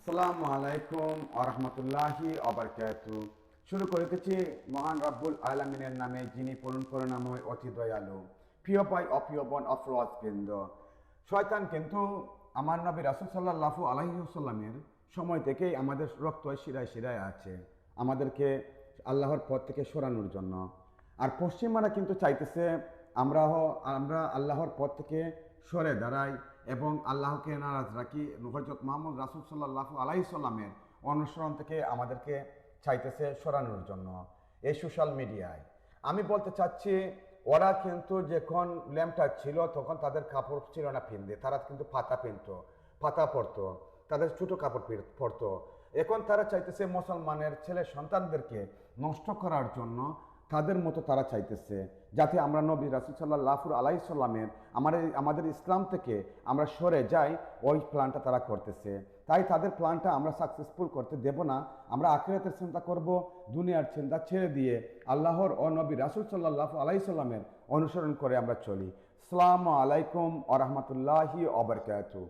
আসসালামু আলাইকুম আরহামতুল্লাহি অবরকাতু। শুরু করিতেছি মহান রব্বুল আলমিনের নামে, যিনি পূরণ করুণাময় অতি দয়ালু। প্রিয় ভাই অপ্রিয় বোন অফরোয়াজবৃন্দ, শয়তান কিন্তু আমার নবী রাসূল সাল্লাল্লাহু আলাইহি ওয়াসাল্লামের সময় থেকেই আমাদের রক্ত শিরায় শিরায় আছে, আমাদেরকে আল্লাহর পথ থেকে সরানোর জন্য। আর পশ্চিমারা কিন্তু চাইতেছে আমরা আমরা আল্লাহর পথ থেকে সরে দাঁড়াই এবং আল্লাহকে নারাজ রাখি। হযরত মুহাম্মদ রাসূল সাল্লাল্লাহু আলাইহি সাল্লামের অনুসরণ থেকে আমাদেরকে চাইতেছে সরানোর জন্য এই সোশ্যাল মিডিয়ায়। আমি বলতে চাচ্ছি, ওরা কিন্তু যখন ল্যাম্পটা ছিল তখন তাদের কাপড় ছিল না পিনতে, তারা কিন্তু পাতা পিনতো, পাতা পরতো, তাদের ছোটো কাপড় পরতো। এখন তারা চাইতেছে মুসলমানের ছেলে সন্তানদেরকে নষ্ট করার জন্য, তাদের মতো তারা চাইতেছে যাতে আমরা নবী রাসূল সাল্লাল্লাহু আলাইহি সাল্লামের আমাদের ইসলাম থেকে আমরা সরে যাই। ওই প্ল্যানটা তারা করতেছে, তাই তাদের প্ল্যানটা আমরা সাকসেসফুল করতে দেব না। আমরা আখিরাতের চিন্তা করব, দুনিয়ার চিন্তা ছেড়ে দিয়ে আল্লাহর ও নবী রাসূল সাল্লাল্লাহু আলাইহি সাল্লামের অনুসরণ করে আমরা চলি। আসসালামু আলাইকুম ওয়া রাহমাতুল্লাহি ওয়া বারাকাতুহু।